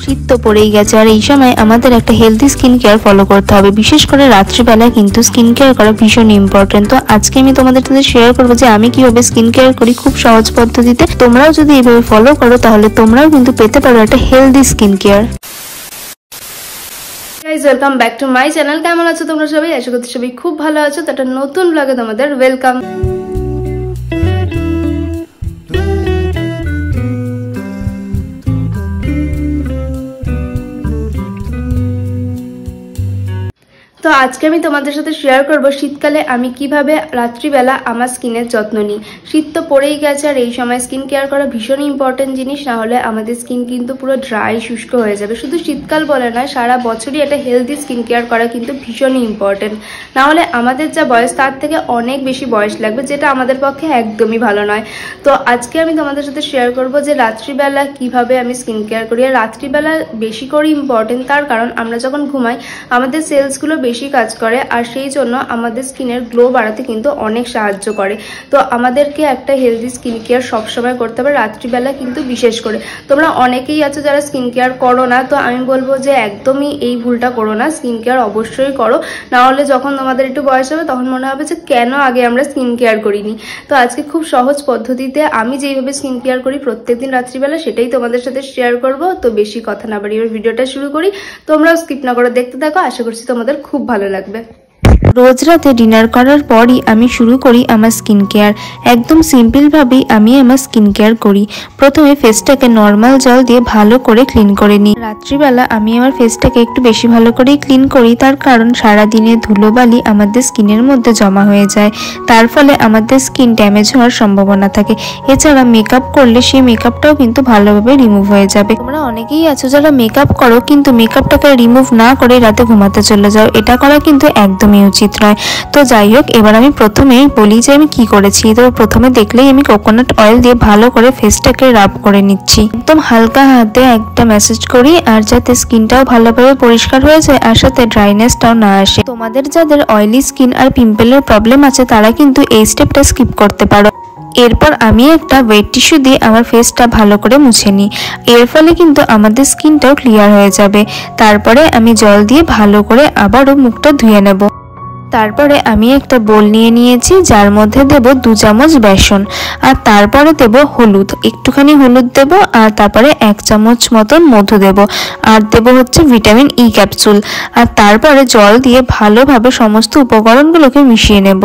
শীত তো পড়েই গেছে, আর এই সময় আমাদের একটা হেলদি স্কিন কেয়ার ফলো করতে হবে। বিশেষ করে রাত্রিবেলা কিন্তু স্কিন কেয়ার করা ভীষণ ইম্পর্টেন্ট। তো আজকে আমি তোমাদের সাথে শেয়ার করবো যে আমি কিভাবে স্কিন কেয়ার করি খুব সহজ পদ্ধতিতে। তোমরাও যদি এইভাবে ফলো করো তাহলে তোমরাও কিন্তু পেতে পারো একটা healthy skin care. Guys, welcome back to my channel. কেমন আছো তোমরা সবাই? আশা করছি সবাই খুব ভালো আছো। তো একটা নতুন ব্লগে তোমাদের ওয়েলকাম। তো আজকে আমি তোমাদের সাথে শেয়ার করব শীতকালে আমি কিভাবে রাত্রিবেলা আমার স্কিনের যত্ন নিই। শীত তো পড়েই গেছে, আর এই সময় স্কিন কেয়ার করা ভীষণ ইম্পর্টেন্ট জিনিস, না হলে আমাদের স্কিন কিন্তু পুরো ড্রাই শুষ্ক হয়ে যাবে। শুধু শীতকাল বলে নয়, সারা বছরই একটা হেলদি স্কিন কেয়ার করা কিন্তু ভীষণই ইম্পর্টেন্ট। না হলে আমাদের যা বয়স তার থেকে অনেক বেশি বয়স লাগবে, যেটা আমাদের পক্ষে একদমই ভালো নয়। তো আজকে আমি তোমাদের সাথে শেয়ার করব যে রাত্রিবেলা কিভাবে আমি স্কিন কেয়ার করি। আর রাত্রিবেলা বেশি করে ইম্পর্টেন্ট, তার কারণ আমরা যখন ঘুমাই আমাদের সেলসগুলো বেশি কাজ করে, আর সেই জন্য আমাদের স্কিনের গ্লো বাড়াতে কিন্তু অনেক সাহায্য করে। তো আমাদেরকে একটা হেলদি স্কিন কেয়ার সবসময় করতে হবে, রাত্রিবেলা কিন্তু বিশেষ করে। তোমরা অনেকেই আছো যারা স্কিন কেয়ার করো না, তো আমি বলবো যে একদমই এই ভুলটা করো না, স্কিন কেয়ার অবশ্যই করো। না হলে যখন তোমাদের একটু বয়স হবে তখন মনে হবে যে কেন আগে আমরা স্কিন কেয়ার করিনি। তো আজকে খুব সহজ পদ্ধতিতে আমি যেইভাবে স্কিন কেয়ার করি প্রত্যেকদিন রাত্রিবেলা, সেটাই তোমাদের সাথে শেয়ার করব। তো বেশি কথা না বাড়িয়ে ভিডিওটা শুরু করি, তোমরাও স্কিপ না করে দেখতে থাকো। আশা করছি তোমাদের খুব ভালো লাগবে। রোজ রাতে ডিনার করার পরই আমি শুরু করি আমার স্কিন কেয়ার। একদম সিম্পলভাবেই আমি আমার স্কিন কেয়ার করি। প্রথমে ফেসটাকে নর্মাল জল দিয়ে ভালো করে ক্লিন করে নিই। রাত্রিবেলা আমি আমার ফেসটাকে একটু বেশি ভালো করেই ক্লিন করি, তার কারণ সারাদিনে ধুলোবালি আমাদের স্কিনের মধ্যে জমা হয়ে যায়, তার ফলে আমাদের স্কিন ড্যামেজ হওয়ার সম্ভাবনা থাকে। এছাড়া মেকআপ করলে সেই মেকআপটাও কিন্তু ভালোভাবে রিমুভ হয়ে যাবে। তোমরা অনেকেই আছো যারা মেকআপ করো কিন্তু মেকআপটাকে রিমুভ না করে রাতে ঘুমাতে চলে যাও, এটা করা কিন্তু একদমই উচিত নয়। তো যাই হোক, এবার আমি প্রথমেই বলি যে আমি কি করেছি। তো প্রথমে দেখলেই আমি কোকোনাট অয়েল দিয়ে ভালো করে ফেসটাকে রাব করে নিচ্ছি। একদম হালকা হাতে একটা ম্যাসেজ করি, আর যাতে স্কিনটাও ভালোভাবে পরিষ্কার হয়ে যায় আর সাথে ড্রাইনেসটাও না আসে। তোমাদের যাদের অয়েলি স্কিন আর পিম্পলের প্রবলেম আছে তারা কিন্তু এই স্টেপটা স্কিপ করতে পারো। এরপর আমি একটা ওয়েট টিস্যু দিয়ে আমার ফেসটা ভালো করে মুছে নিই। এর ফলে কিন্তু আমাদের স্কিনটাও ক্লিয়ার হয়ে যাবে। তারপরে আমি জল দিয়ে ভালো করে আবারও মুখটা ধুয়ে নেব। তারপরে আমি একটা বোল নিয়ে নিয়েছি, যার মধ্যে দেব 2 চামচ বেসন, আর তারপরে দেব হলুদ, একটুখানি হলুদ দেব, আর তারপরে 1 চামচ মতন মধু দেব, আর দেব হচ্ছে ভিটামিন ই ক্যাপসুল। আর তারপরে জল দিয়ে ভালোভাবে সমস্ত উপকরণগুলোকে মিশিয়ে নেব।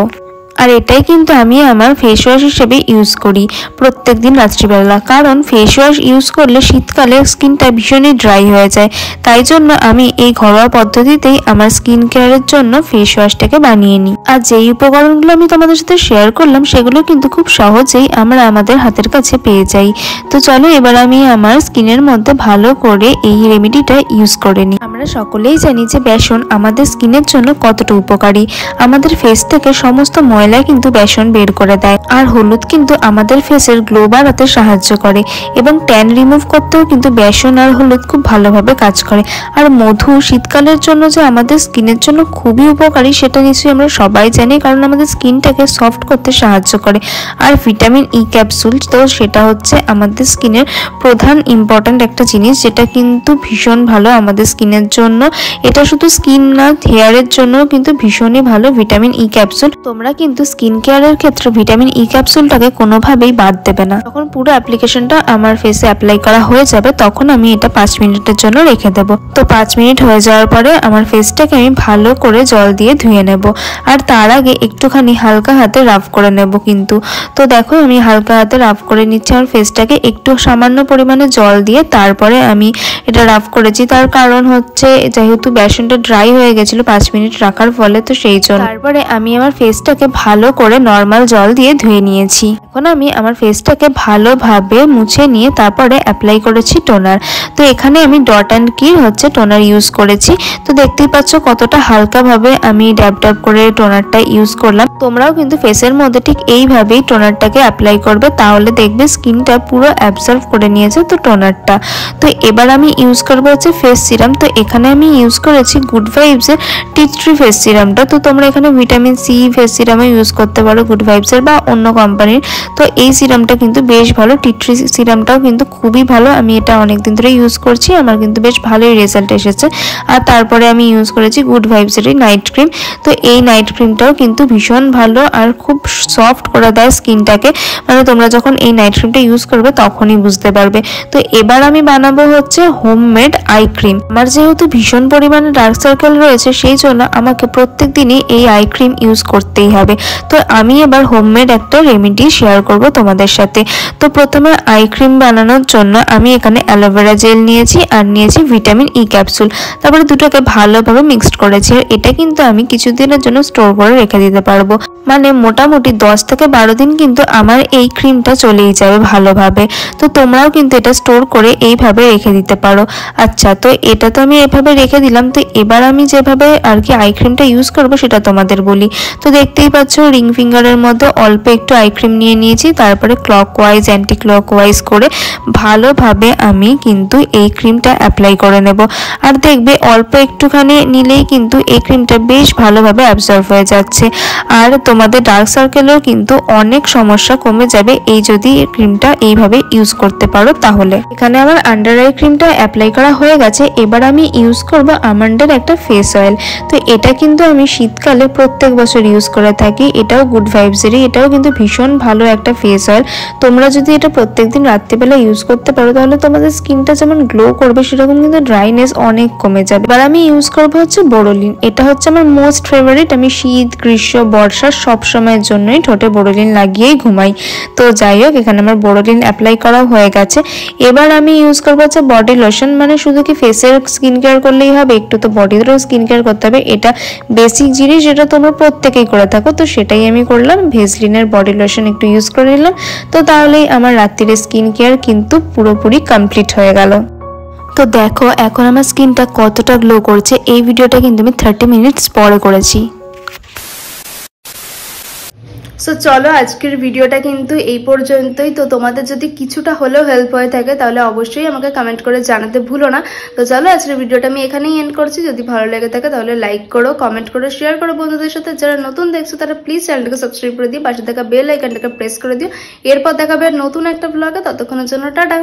আর এটাই কিন্তু আমি আমার ফেস ওয়াশ হিসেবে ইউজ করি প্রত্যেকদিন রাত্রিবেলা, কারণ ফেস ওয়াশ ইউজ করলে শীতকালে স্কিনটা ভীষণই ড্রাই হয়ে যায়। তাই জন্য আমি এই ঘরোয়া পদ্ধতিতেই আমার স্কিন কেয়ারের জন্য ফেস ওয়াশটাকে বানিয়ে নিই। আর যেই উপকরণগুলো আমি তোমাদের সাথে শেয়ার করলাম সেগুলো কিন্তু খুব সহজেই আমরা আমাদের হাতের কাছে পেয়ে যাই। তো চলো এবার আমি আমার স্কিনের মধ্যে ভালো করে এই রেমেডিটা ইউজ করে নিই। আমরা সকলেই জানি যে বেসন আমাদের স্কিনের জন্য কতটা উপকারী। আমাদের ফেস থেকে সমস্ত ময়লা কিন্তু বেসন বের করে দেয়। আর হলুদ কিন্তু আমাদের ফেসের গ্লো বাড়াতে সাহায্য করে, এবং ট্যান রিমুভ করতেও কিন্তু বেসন আর হলুদ খুব ভালোভাবে কাজ করে। আর মধু শীতকালের জন্য যে আমাদের স্কিনের জন্য খুবই উপকারী সেটা নিশ্চয়ই আমরা সবাই জানি, কারণ আমাদের স্কিনটাকে সফট করতে সাহায্য করে। আর ভিটামিন ই ক্যাপসুল, তো সেটা হচ্ছে আমাদের স্কিনের প্রধান ইম্পর্ট্যান্ট একটা জিনিস, যেটা কিন্তু ভীষণ ভালো আমাদের স্কিনের জন্য। এটা শুধু স্কিন না, হেয়ারের জন্য কিন্তু ভীষণই ভালো ভিটামিন ই ক্যাপসুল। তোমরা কিন্তু স্কিন কেয়ারের ক্ষেত্রে ভিটামিন ই ক্যাপসুলটাকে কোনোভাবেই বাদ দেবে না। যখন পুরো অ্যাপ্লিকেশনটা আমার ফেসে অ্যাপ্লাই করা হয়ে যাবে তখন আমি এটা 5 মিনিটের জন্য রেখে দেব। তো 5 মিনিট হয়ে যাওয়ার পরে আমার ফেসটাকে আমি ভালো করে জল দিয়ে ধুয়ে নেব, আর তার আগে একটুখানি হালকা হাতে রাব করে নেব কিন্তু। তো দেখো আমি হালকা হাতে রাব করে নিচ্ছি আমার ফেসটাকে একটু সামান্য পরিমাণে জল দিয়ে। তারপরে আমি এটা রাব করেছি, তার কারণ হচ্ছে যেহেতু বেসনটা ড্রাই হয়ে গেছিল 5 মিনিট রাখার ফলে, তো সেই জন্য। তারপরে আমি আমার ফেসটাকে ভালো করে নর্মাল জল দিয়ে ধুয়ে নিয়েছি। এখন আমি আমার ফেসটাকে ভালোভাবে মুছে নিয়ে তারপরে অ্যাপ্লাই করেছি টোনার। তো এখানে আমি ডট অ্যান্ড কির হচ্ছে টোনার ইউজ করেছি। তো দেখতেই পাচ্ছ কতটা হালকাভাবে আমি ড্যাব ড্যাব করে টোনারটা ইউজ করলাম। তোমরাও কিন্তু ফেসের মধ্যে ঠিক এইভাবেই টোনারটাকে অ্যাপ্লাই করবে, তাহলে দেখবে স্কিনটা পুরো অ্যাবজর্ভ করে নিয়েছে তো টোনারটা। তো এবার আমি ইউজ করবো হচ্ছে ফেস সিরাম। তো এখানে আমি ইউজ করেছি গুড ভাইবসের টি ট্রি ফেস সিরামটা। তো তোমরা এখানে ভিটামিন সি ফেস সিরামও ইউজ করতে পারো গুড ভাইবসের বা অন্য কোম্পানির। তো এই সিরামটা কিন্তু বেশ ভালো, টি ট্রি সিরামটাও কিন্তু খুবই ভালো। আমি এটা অনেকদিন ধরে ইউজ করছি, আমার কিন্তু বেশ ভালোই রেজাল্ট এসেছে। আর তারপরে আমি ইউজ করেছি গুড ভাইবসের নাইট ক্রিম। তো এই নাইট ক্রিমটাও কিন্তু ভীষণ ভালো আর খুব সফট করে দেয় স্কিনটাকে, মানে তোমরা যখন এই নাইট ক্রিমটা ইউজ করবে তখনই বুঝতে পারবে। তো এবার আমি বানাবো হচ্ছে হোমমেড আই ক্রিম। আমার যেহেতু ভীষণ পরিমাণে ডার্ক সার্কেল রয়েছে, সেই জন্য আমাকে প্রত্যেক দিনই এই আই ক্রিম ইউজ করতেই হবে। তো আমি এবার হোমমেড একটা রেমেডি শেয়ার করব তোমাদের সাথে। তো প্রথমে আই ক্রিম বানানোর জন্য আমি এখানে অ্যালোভেরা জেল নিয়েছি আর নিয়েছি ভিটামিন ই ক্যাপসুল, তারপরে দুটোকে ভালোভাবে মিক্সড করেছি। আর এটা কিন্তু আমি কিছুদিনের জন্য স্টোর করে রেখে দিতে পারবো, মানে মোটামুটি 10 থেকে 12 দিন কিন্তু আমার এই ক্রিমটা চলেই যাবে ভালোভাবে। তো তোমরাও কিন্তু এটা স্টোর করে এইভাবে রেখে দিতে পারো। আচ্ছা, তো এটা তো আমি এভাবে রেখে দিলাম। তো এবার আমি যেভাবে আর কি আই ক্রিমটা ইউজ করবো সেটা তোমাদের বলি। তো দেখতেই পাচ্ছ রিং ফিঙ্গারের মধ্যে অল্প একটু আই ক্রিম নিয়ে নিয়েছি, তারপরে ক্লকওয়াইজ অ্যান্টি ক্লকওয়াইজ করে ভালোভাবে আমি কিন্তু এই ক্রিমটা অ্যাপ্লাই করে নেব। আর দেখবে অল্প একটুখানি নিলেই কিন্তু এই ক্রিমটা বেশ ভালোভাবে অ্যাবজর্ব হয়ে যাচ্ছে। আর তোমাদের ডার্ক সার্কেলেও কিন্তু অনেক সমস্যা কমে যাবে এই যদি এই ক্রিমটা এইভাবে ইউজ করতে পারো তাহলে। এখানে আমার আন্ডার আই ক্রিমটা অ্যাপ্লাই করা হয়ে গেছে। এবার আমি ইউজ করব আমন্ডের একটা ফেস অয়েল। তো এটা কিন্তু আমি শীতকালে প্রত্যেক বছর ইউজ করে থাকি। এটাও গুড ভাইবসেরই, এটাও কিন্তু ভীষণ ভালো একটা ফেস অয়েল। তোমরা যদি এটা প্রত্যেকদিন রাত্রিবেলা ইউজ করতে পারো তাহলে তোমাদের স্কিনটা যেমন গ্লো করবে, সেরকম কিন্তু ড্রাইনেস অনেক কমে যাবে। এবার আমি ইউজ করবো হচ্ছে বোরোলিন। এটা হচ্ছে আমার মোস্ট ফেভারিট। আমি শীত, গ্রীষ্ম, বর্ষা সব সময়ের জন্যই ঠোঁটে বোরোলিন লাগিয়েই ঘুমাই। তো যাই হোক, এখানে আমার বোরোলিন অ্যাপ্লাই করা হয়ে গেছে। এবার আমি ইউজ করবো হচ্ছে বডি লোশন। মানে শুধু কি ফেসের স্কিন কেয়ার করলেই হবে, একটু তো বডিরও স্কিন কেয়ার করতে হবে। এটা বেসিক জিনিস যেটা তোমরা প্রত্যেকেই করে থাকো, তো সেটাই আমি করলাম। ভেসলিনের বডি লোশন একটু ইউজ করে নিলাম। তো তাহলেই আমার রাত্রির স্কিন কেয়ার কিন্তু পুরোপুরি কমপ্লিট হয়ে গেল। তো দেখো এখন আমার স্কিনটা কতটা গ্লো করছে। এই ভিডিওটা কিন্তু আমি 30 মিনিটস পরে করেছি। সো চলো আজকের ভিডিওটা কিন্তু এই পর্যন্তই। তো তোমাদের যদি কিছুটা হলেও হেল্প হয়ে থাকে তাহলে অবশ্যই আমাকে কমেন্ট করে জানাতে ভুলো না। তো চলো আজকের ভিডিওটা আমি এখানেই এন্ড করছি। যদি ভালো লেগে থাকে তাহলে লাইক করো, কমেন্ট করো, শেয়ার করো বন্ধুদের সাথে। যারা নতুন দেখছো তারা প্লিজ চ্যানেলটাকে সাবস্ক্রাইব করে দিও, পাশে থাকা বেল আইকনটাকে প্রেস করে দিও। এরপর দেখাবে নতুন একটা ব্লগে। ততক্ষণের জন্য টাটা।